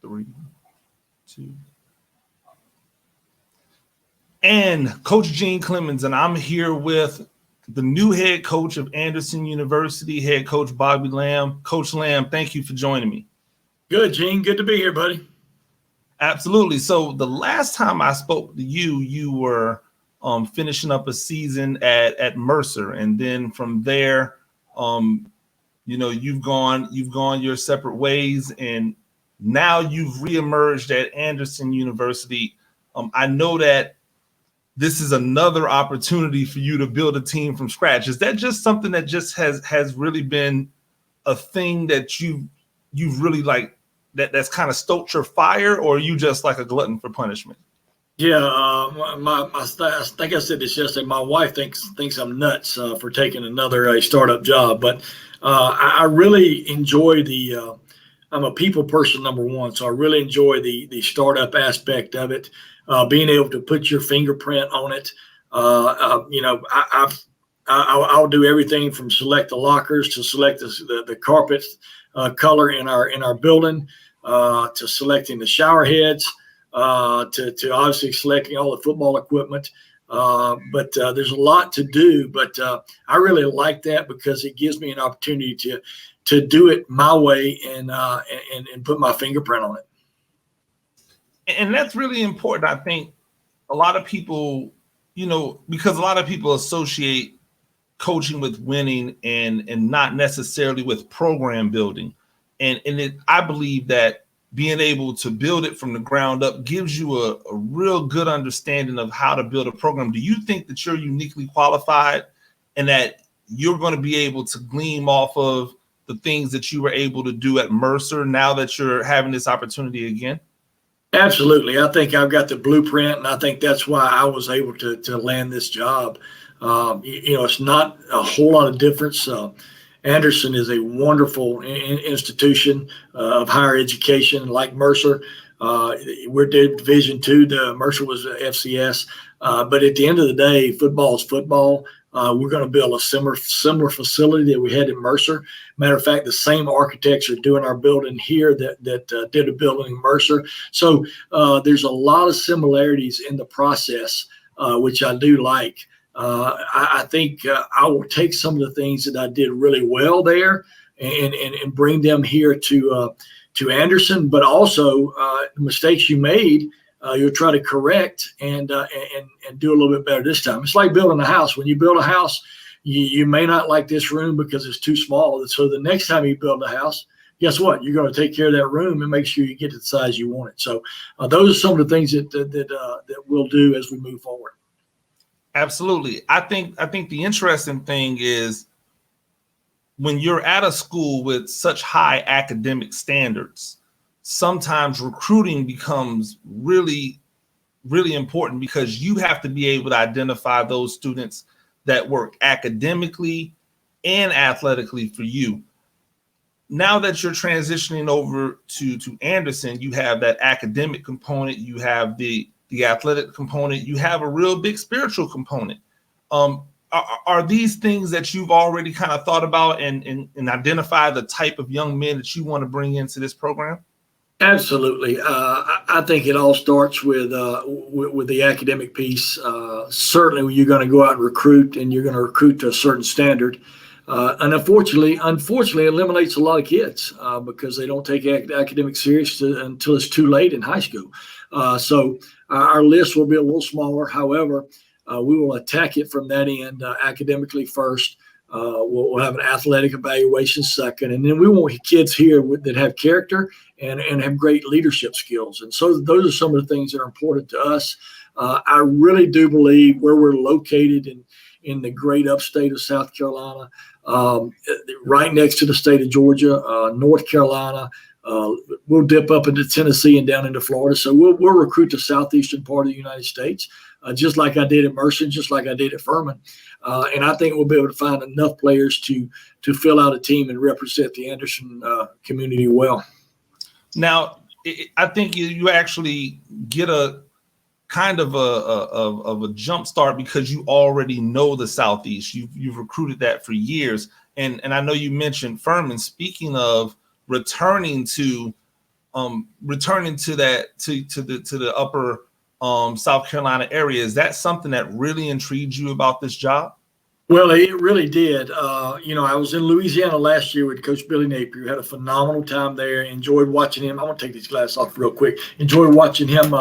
3, 2. And Coach Gene Clemens, and I'm here with the new head coach of Anderson University, head coach Bobby Lamb. Coach Lamb, thank you for joining me. Good, Gene. Good to be here, buddy. Absolutely. So the last time I spoke to you, you were finishing up a season at Mercer, and then from there, you've gone your separate ways, and now you've reemerged at Anderson University. I know that this is another opportunity for you to build a team from scratch. Is that just something that just has really been a thing that you've really like that's kind of stoked your fire, or are you just like a glutton for punishment? Yeah, I think I said this yesterday. My wife thinks I'm nuts for taking another startup job, but I really enjoy the. I'm a people person, number one, so I really enjoy the startup aspect of it. Being able to put your fingerprint on it. I'll do everything from select the lockers to select the carpet color in our building, to selecting the shower heads, to obviously selecting all the football equipment. But there's a lot to do. But I really like that because it gives me an opportunity to do it my way and put my fingerprint on it. And that's really important. I think a lot of people, because a lot of people associate coaching with winning and not necessarily with program building. And I believe that being able to build it from the ground up gives you a real good understanding of how to build a program. Do you think that you're uniquely qualified and that you're going to be able to glean off of the things that you were able to do at Mercer now that you're having this opportunity again? Absolutely. I think I've got the blueprint, and I think that's why I was able to land this job. It's not a whole lot of difference. Anderson is a wonderful institution of higher education, like Mercer. We're Division II. The Mercer was FCS. But at the end of the day, football is football. We're going to build a similar facility that we had at Mercer. Matter of fact, the same architects are doing our building here that did a building in Mercer. So there's a lot of similarities in the process, which I do like. I think I will take some of the things that I did really well there and bring them here to Anderson, but also the mistakes you made. You'll try to correct and do a little bit better this time. It's like building a house. When you build a house, you may not like this room because it's too small. So the next time you build a house, guess what? You're going to take care of that room and make sure you get to the size you want it. So those are some of the things that we'll do as we move forward. Absolutely. I think the interesting thing is when you're at a school with such high academic standards, sometimes recruiting becomes really, really important because you have to be able to identify those students that work academically and athletically for you. Now that you're transitioning over to Anderson, you have that academic component, you have the athletic component, you have a real big spiritual component. Are these things that you've already kind of thought about and identify the type of young men that you want to bring into this program? Absolutely. I think it all starts with the academic piece. Certainly, you're going to go out and recruit, and you're going to recruit to a certain standard. And unfortunately, it eliminates a lot of kids because they don't take academics serious until it's too late in high school. So our list will be a little smaller. However, we will attack it from that end academically first. We'll have an athletic evaluation second, and then we want kids here that have character and have great leadership skills. And so those are some of the things that are important to us. I really do believe where we're located in the great upstate of South Carolina, right next to the state of Georgia, North Carolina. We'll dip up into Tennessee and down into Florida. So we'll recruit the southeastern part of the United States, just like I did at Mercer, just like I did at Furman. And I think we'll be able to find enough players to fill out a team and represent the Anderson community well. Now, I think you actually get a kind of a jump start because you already know the Southeast. You've recruited that for years. And I know you mentioned Furman. Speaking of returning to returning to the upper South Carolina area. Is that something that really intrigued you about this job? Well, it really did. I was in Louisiana last year with Coach Billy Napier. Had a phenomenal time there. Enjoyed watching him. I want to take these glasses off real quick. Enjoyed watching him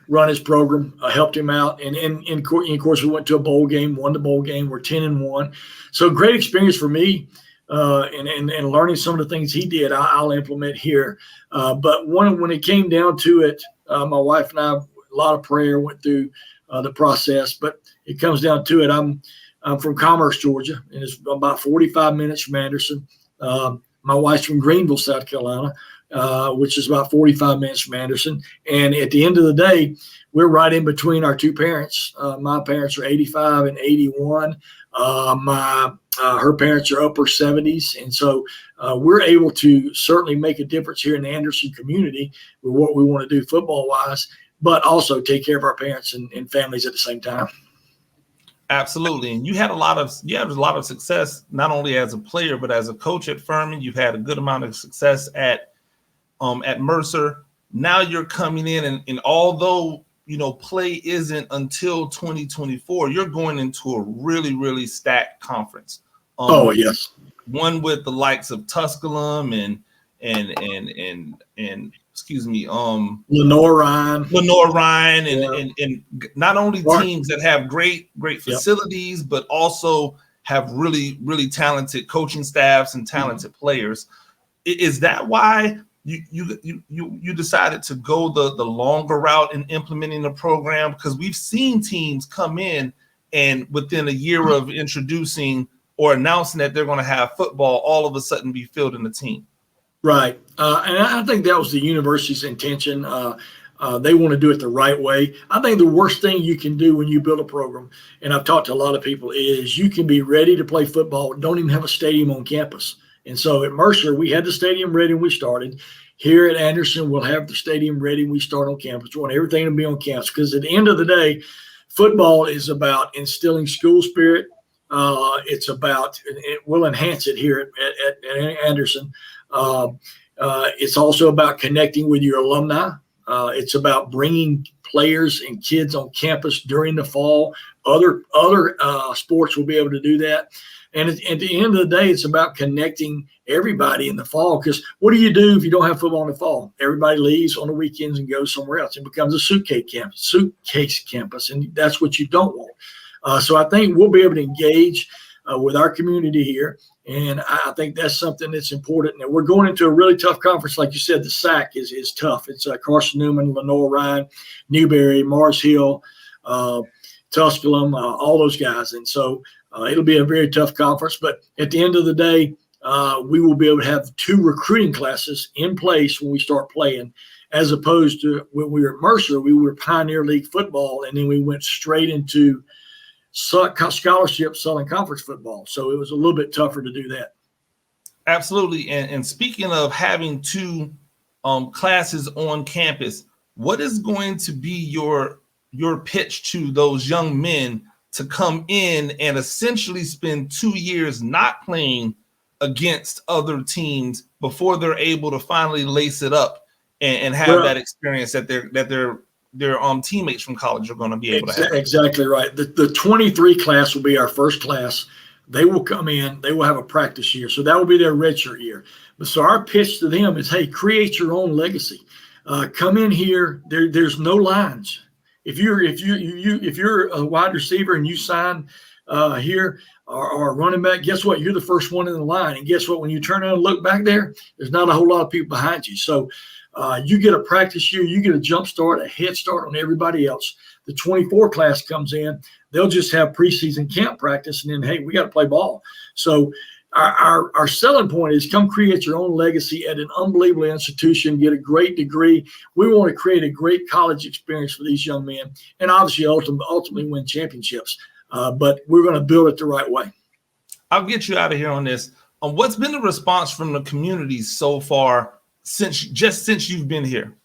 run his program. Helped him out, and of course we went to a bowl game, won the bowl game. We're 10-1, so great experience for me. And learning some of the things he did, I'll implement here. But when it came down to it, my wife and I, a lot of prayer, went through the process. But it comes down to it. I'm from Commerce, Georgia, and it's about 45 minutes from Anderson. My wife's from Greenville, South Carolina, which is about 45 minutes from Anderson. And at the end of the day, we're right in between our two parents. My parents are 85 and 81. Her parents are upper 70s. And so we're able to certainly make a difference here in the Anderson community with what we want to do football-wise, but also take care of our parents and families at the same time. Absolutely. And you had a lot of success, not only as a player, but as a coach at Furman. You've had a good amount of success at Mercer. Now you're coming in and although, play isn't until 2024, you're going into a really, really stacked conference. Yes. One with the likes of Tusculum and Lenoir-Rhyne and not only teams that have great facilities, but also have really, really talented coaching staffs and talented players. Is that why you decided to go the longer route in implementing the program? Because we've seen teams come in and within a year of introducing or announcing that they're going to have football, all of a sudden be filled in the team. Right. And I think that was the university's intention. They want to do it the right way. I think the worst thing you can do when you build a program, and I've talked to a lot of people, is you can be ready to play football, don't even have a stadium on campus. And so at Mercer, we had the stadium ready when we started. Here at Anderson, we'll have the stadium ready when we start on campus. We want everything to be on campus because at the end of the day, football is about instilling school spirit. It's about, we'll enhance it here at Anderson. It's also about connecting with your alumni. It's about bringing players and kids on campus during the fall. Other sports will be able to do that. And at the end of the day, it's about connecting everybody in the fall. Because what do you do if you don't have football in the fall? Everybody leaves on the weekends and goes somewhere else. It becomes a suitcase campus, and that's what you don't want. So I think we'll be able to engage with our community here. And I think that's something that's important. And we're going into a really tough conference. Like you said, the SAC is tough. It's Carson Newman, Lenoir-Rhyne, Newberry, Mars Hill, Tusculum, all those guys. And so it'll be a very tough conference. But at the end of the day, we will be able to have 2 recruiting classes in place when we start playing, as opposed to when we were at Mercer, we were Pioneer League football, and then we went straight into scholarship Southern Conference football. So it was a little bit tougher to do that. Absolutely. And speaking of having 2 classes on campus, what is going to be your pitch to those young men to come in and essentially spend 2 years not playing against other teams before they're able to finally lace it up and have that experience that their teammates from college are going to be able to have? Exactly right. The 23 class will be our first class. They will come in. They will have a practice year. So that will be their redshirt year. But so our pitch to them is, hey, create your own legacy. Come in here. There's no lines. If you're a wide receiver and you sign here or a running back, guess what? You're the first one in the line. And guess what? When you turn around and look back there's not a whole lot of people behind you. So you get a practice year, you get a jump start, a head start on everybody else. The 24 class comes in, they'll just have preseason camp practice, and then, hey, we got to play ball. So our selling point is come create your own legacy at an unbelievable institution, get a great degree. We want to create a great college experience for these young men and obviously ultimately win championships. But we're going to build it the right way. I'll get you out of here on this. What's been the response from the community so far since you've been here?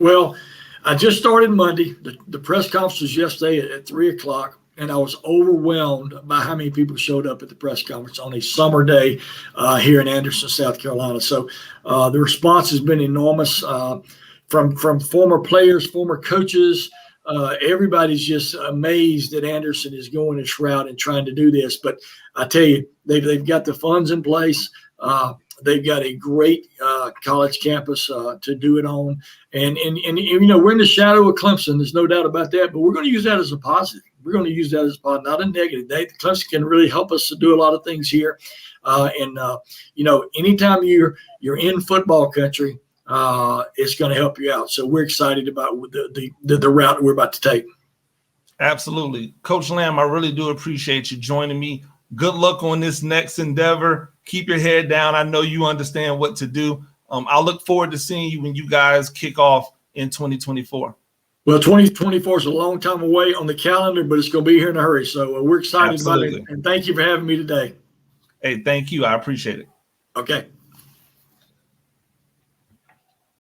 Well, I just started Monday. The press conference was yesterday at 3:00. and I was overwhelmed by how many people showed up at the press conference on a summer day here in Anderson, South Carolina. So the response has been enormous from former players, former coaches. Everybody's just amazed that Anderson is going this route and trying to do this. But I tell you, they've got the funds in place. They've got a great college campus to do it on. And you know, we're in the shadow of Clemson. There's no doubt about that. But we're going to use that as a positive. We're going to use that as a positive, not a negative. Clemson can really help us to do a lot of things here. You know, anytime you're in football country, it's going to help you out. So we're excited about the route we're about to take. Absolutely. Coach Lamb, I really do appreciate you joining me. Good luck on this next endeavor. Keep your head down. I know you understand what to do. I look forward to seeing you when you guys kick off in 2024. Well, 2024 is a long time away on the calendar, but it's going to be here in a hurry. So we're excited about it. And thank you for having me today. Hey, thank you. I appreciate it. Okay.